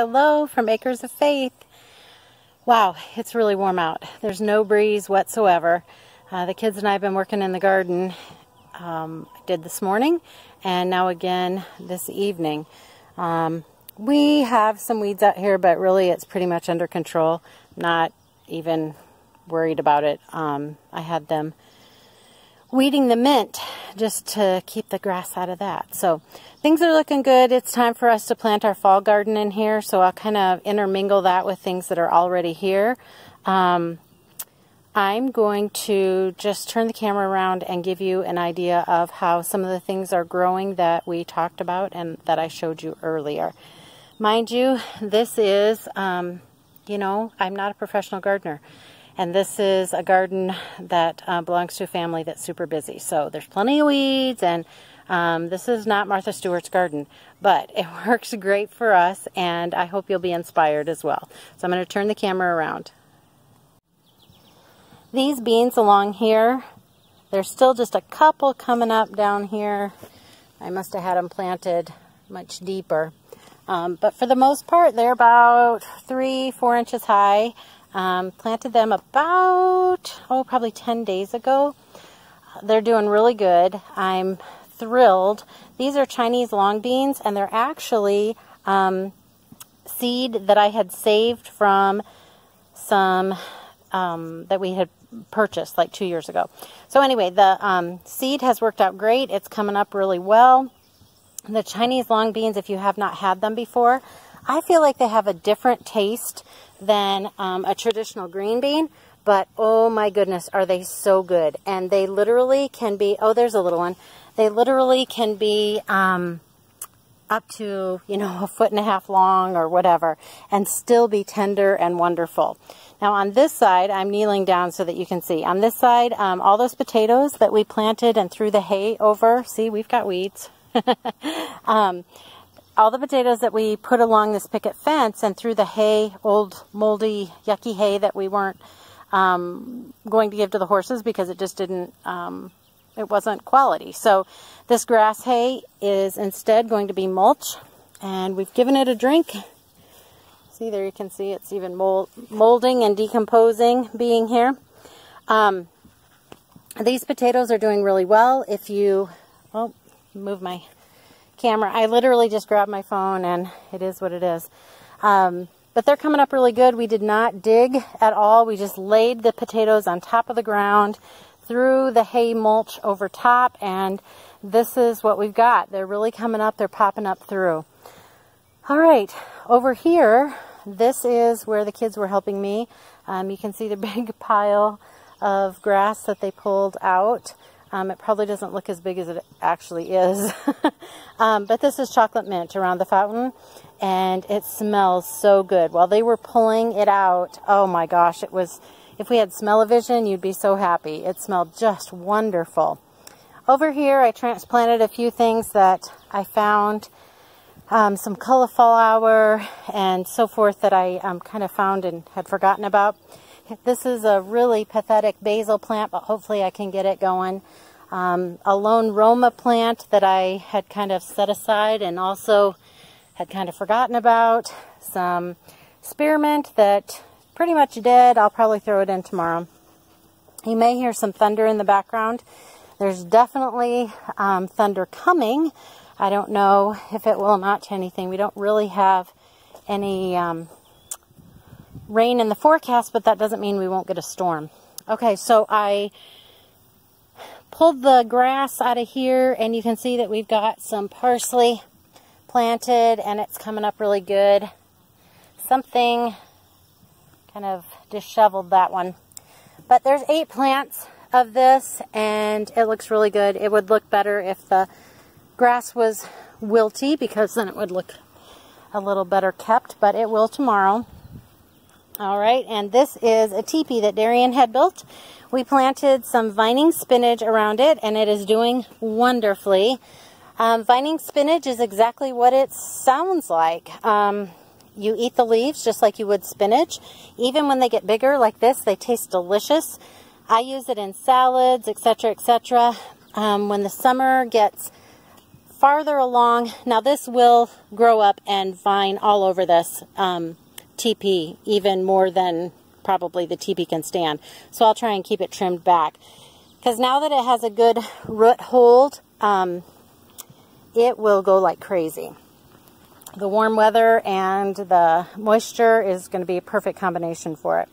Hello from Acres of Faith. Wow, it's really warm out. There's no breeze whatsoever. The kids and I have been working in the garden. I did this morning and now again this evening. We have some weeds out here, but really it's pretty much under control. Not even worried about it. I had them weeding the mint just to keep the grass out of that. So things are looking good. It's time for us to plant our fall garden in here, so I'll kind of intermingle that with things that are already here. I'm going to just turn the camera around and give you an idea of how some of the things are growing that we talked about and that I showed you earlier. Mind you, this is, you know, I'm not a professional gardener. And this is a garden that belongs to a family that's super busy. So there's plenty of weeds, and this is not Martha Stewart's garden. But it works great for us, and I hope you'll be inspired as well. So I'm going to turn the camera around. These beans along here, there's still just a couple coming up down here. I must have had them planted much deeper. But for the most part, they're about 3-4 inches high. Planted them about, probably 10 days ago. They're doing really good. I'm thrilled. These are Chinese long beans, and they're actually seed that I had saved from some that we had purchased like 2 years ago. So anyway, the seed has worked out great. It's coming up really well. The Chinese long beans, if you have not had them before, I feel like they have a different taste than a traditional green bean, but oh my goodness, are they so good. And they literally can be, oh, there's a little one. They literally can be up to, you know, 1.5 feet long or whatever, and still be tender and wonderful. Now on this side, I'm kneeling down so that you can see. On this side, all those potatoes that we planted and threw the hay over, see, we've got weeds. All the potatoes that we put along this picket fence and through the hay, old moldy yucky hay that we weren't going to give to the horses because it just didn't, it wasn't quality. So this grass hay is instead going to be mulch, and we've given it a drink. See, there you can see it's even molding and decomposing being here. These potatoes are doing really well. If you, well, move my camera. I literally just grabbed my phone and it is what it is. But they're coming up really good. We did not dig at all. We just laid the potatoes on top of the ground, threw the hay mulch over top, and this is what we've got. They're really coming up. They're popping up through. All right, over here, this is where the kids were helping me. You can see the big pile of grass that they pulled out. It probably doesn't look as big as it actually is. But this is chocolate mint around the fountain, and it smells so good. While they were pulling it out, oh my gosh, it was, if we had smell-o-vision, you'd be so happy. It smelled just wonderful. Over here, I transplanted a few things that I found, some cauliflower and so forth that I kind of found and had forgotten about. This is a really pathetic basil plant, but hopefully I can get it going. A lone Roma plant that I had kind of set aside and also had kind of forgotten about. Some spearmint that pretty much dead. I'll probably throw it in tomorrow. You may hear some thunder in the background. There's definitely thunder coming. I don't know if it will amount to anything. We don't really have any rain in the forecast, but that doesn't mean we won't get a storm. Okay, so I pulled the grass out of here, and you can see that we've got some parsley planted, and it's coming up really good. Something kind of disheveled that one. But there's 8 plants of this, and it looks really good. It would look better if the grass was wilty, because then it would look a little better kept, but it will tomorrow. All right, and this is a teepee that Darian had built. We planted some vining spinach around it, and it is doing wonderfully. Vining spinach is exactly what it sounds like. You eat the leaves just like you would spinach. Even when they get bigger like this, they taste delicious. I use it in salads, etc., etc. When the summer gets farther along, now this will grow up and vine all over this teepee, even more than probably the teepee can stand. So I'll try and keep it trimmed back. Because now that it has a good root hold, it will go like crazy. The warm weather and the moisture is going to be a perfect combination for it.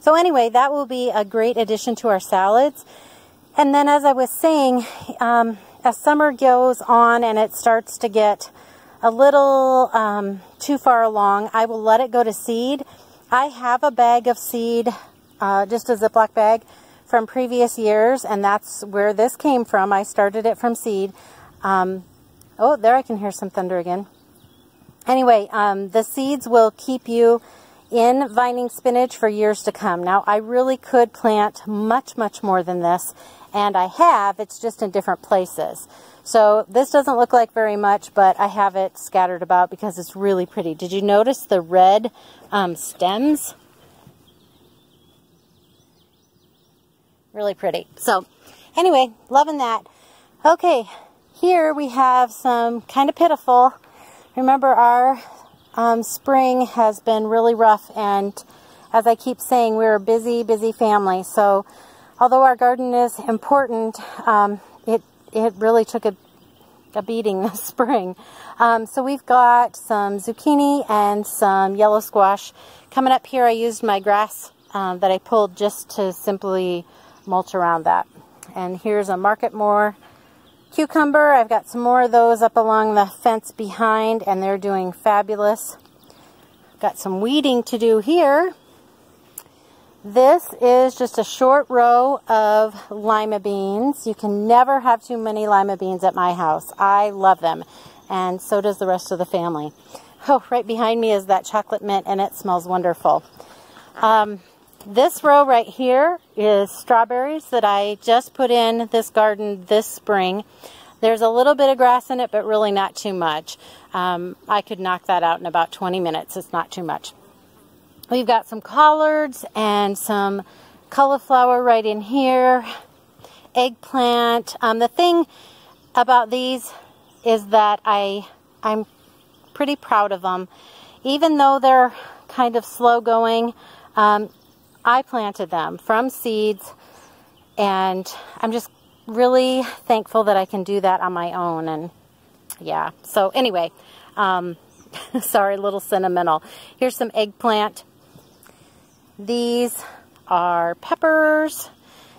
So anyway, that will be a great addition to our salads. And then, as I was saying, as summer goes on and it starts to get a little too far along, I will let it go to seed. I have a bag of seed, just a Ziploc bag from previous years, and that's where this came from. I started it from seed. Oh, there I can hear some thunder again. Anyway, the seeds will keep you in vining spinach for years to come. Now, I really could plant much, much more than this, and I have. It's just in different places. So this doesn't look like very much, but I have it scattered about because it's really pretty. Did you notice the red stems? Really pretty. So anyway, loving that. Okay, here we have some kind of pitiful. Remember, our spring has been really rough, and as I keep saying, we're a busy, busy family. So although our garden is important, it really took a beating this spring. So we've got some zucchini and some yellow squash. Coming up here, I used my grass that I pulled just to simply mulch around that. And here's a Marketmore cucumber. I've got some more of those up along the fence behind, and they're doing fabulous. Got some weeding to do here. This is just a short row of lima beans. You can never have too many lima beans at my house. I love them, and so does the rest of the family. Oh, right behind me is that chocolate mint, and it smells wonderful. This row right here is strawberries that I just put in this garden this spring. There's a little bit of grass in it, but really not too much. I could knock that out in about 20 minutes. It's not too much. We've got some collards and some cauliflower right in here. Eggplant. The thing about these is that I'm pretty proud of them. Even though they're kind of slow going, I planted them from seeds, and I'm just really thankful that I can do that on my own. And yeah, so anyway, sorry, a little sentimental. Here's some eggplant. These are peppers,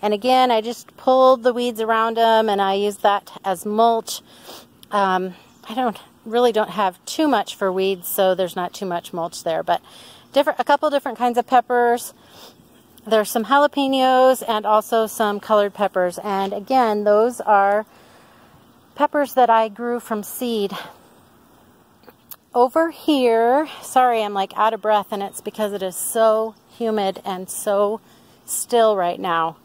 and again, I just pulled the weeds around them, and I used that as mulch. I really don't have too much for weeds, so there's not too much mulch there, but a couple different kinds of peppers. There's some jalapenos and also some colored peppers. And again, those are peppers that I grew from seed. Over here, sorry, I'm like out of breath, and it's because it is so humid and so still right now.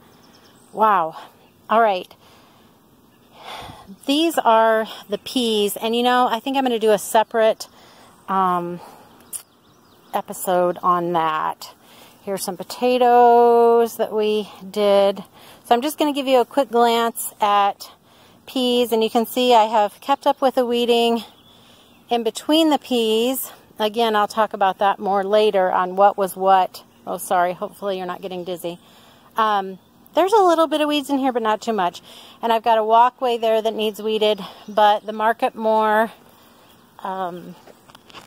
Wow. All right. These are the peas, and you know, I think I'm going to do a separate episode on that. Here's some potatoes that we did. So I'm just going to give you a quick glance at peas, and you can see I have kept up with the weeding in between the peas. Again, I'll talk about that more later on what was what. Oh, sorry, hopefully you're not getting dizzy. There's a little bit of weeds in here, but not too much. And I've got a walkway there that needs weeded, but the Marketmore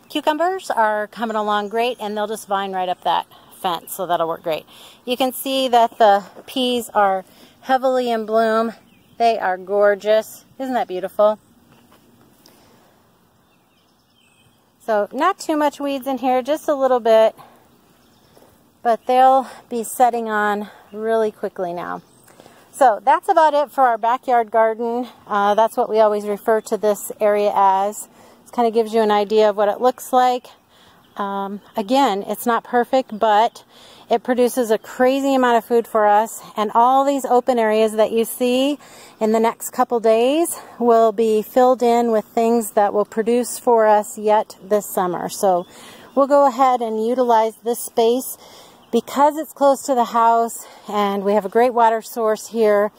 cucumbers are coming along great, and they'll just vine right up that fence, so that'll work great. You can see that the peas are heavily in bloom. They are gorgeous. Isn't that beautiful? So not too much weeds in here, just a little bit, but they'll be setting on really quickly now. So that's about it for our backyard garden. That's what we always refer to this area as. It kind of gives you an idea of what it looks like. Again, it's not perfect, but it produces a crazy amount of food for us, and all these open areas that you see in the next couple days will be filled in with things that will produce for us yet this summer. So we'll go ahead and utilize this space because it's close to the house and we have a great water source here.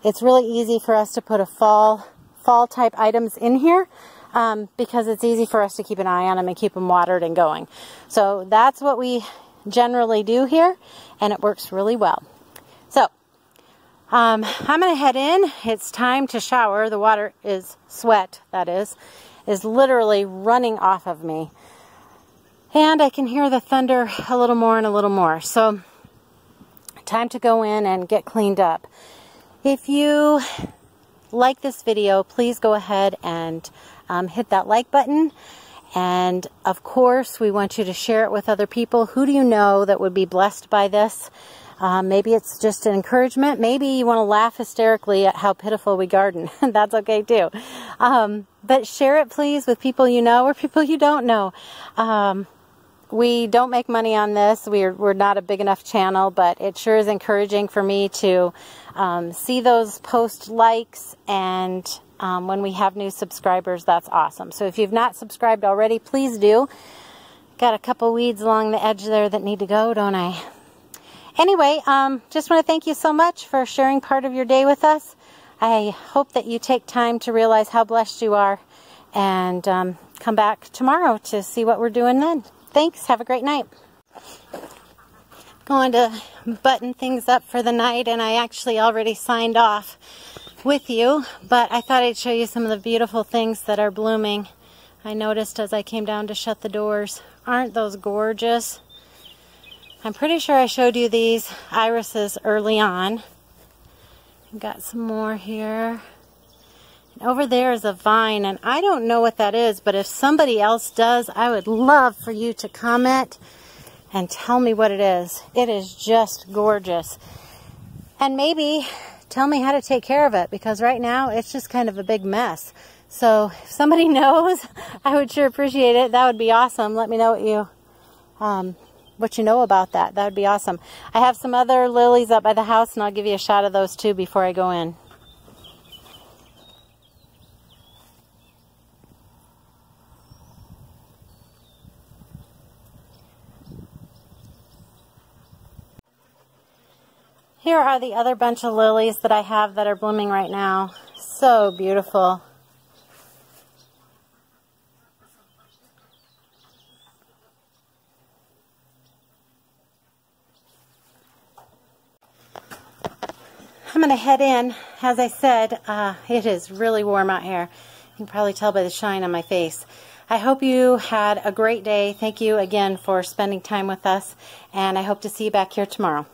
It's really easy for us to put a fall fall type items in here because it's easy for us to keep an eye on them and keep them watered and going. So that's what we generally do here, and it works really well. So I'm going to head in. It's time to shower. The water is sweat, that is literally running off of me. And I can hear the thunder a little more and a little more. So time to go in and get cleaned up. If you like this video, please go ahead and hit that like button. And of course, we want you to share it with other people. Who do you know that would be blessed by this? Maybe it's just an encouragement. Maybe you want to laugh hysterically at how pitiful we garden. That's okay too. But share it please with people you know or people you don't know. We don't make money on this. We're not a big enough channel, but it sure is encouraging for me to see those post likes, and when we have new subscribers, that's awesome. So if you've not subscribed already, please do. Got a couple weeds along the edge there that need to go, don't I? Anyway, just want to thank you so much for sharing part of your day with us. I hope that you take time to realize how blessed you are, and come back tomorrow to see what we're doing then. Thanks. Have a great night. Going to button things up for the night, and I actually already signed off with you, but I thought I'd show you some of the beautiful things that are blooming. I noticed as I came down to shut the doors. Aren't those gorgeous? I'm pretty sure I showed you these irises early on. Got some more here. And over there is a vine, and I don't know what that is, but if somebody else does, I would love for you to comment and tell me what it is. It is just gorgeous. And maybe tell me how to take care of it, because right now it's just kind of a big mess. So if somebody knows, I would sure appreciate it. That would be awesome. Let me know what you know about that. That would be awesome. I have some other lilies up by the house, and I'll give you a shot of those too before I go in. Here are the other bunch of lilies that I have that are blooming right now. So beautiful. I'm going to head in. As I said, it is really warm out here. You can probably tell by the shine on my face. I hope you had a great day. Thank you again for spending time with us, and I hope to see you back here tomorrow.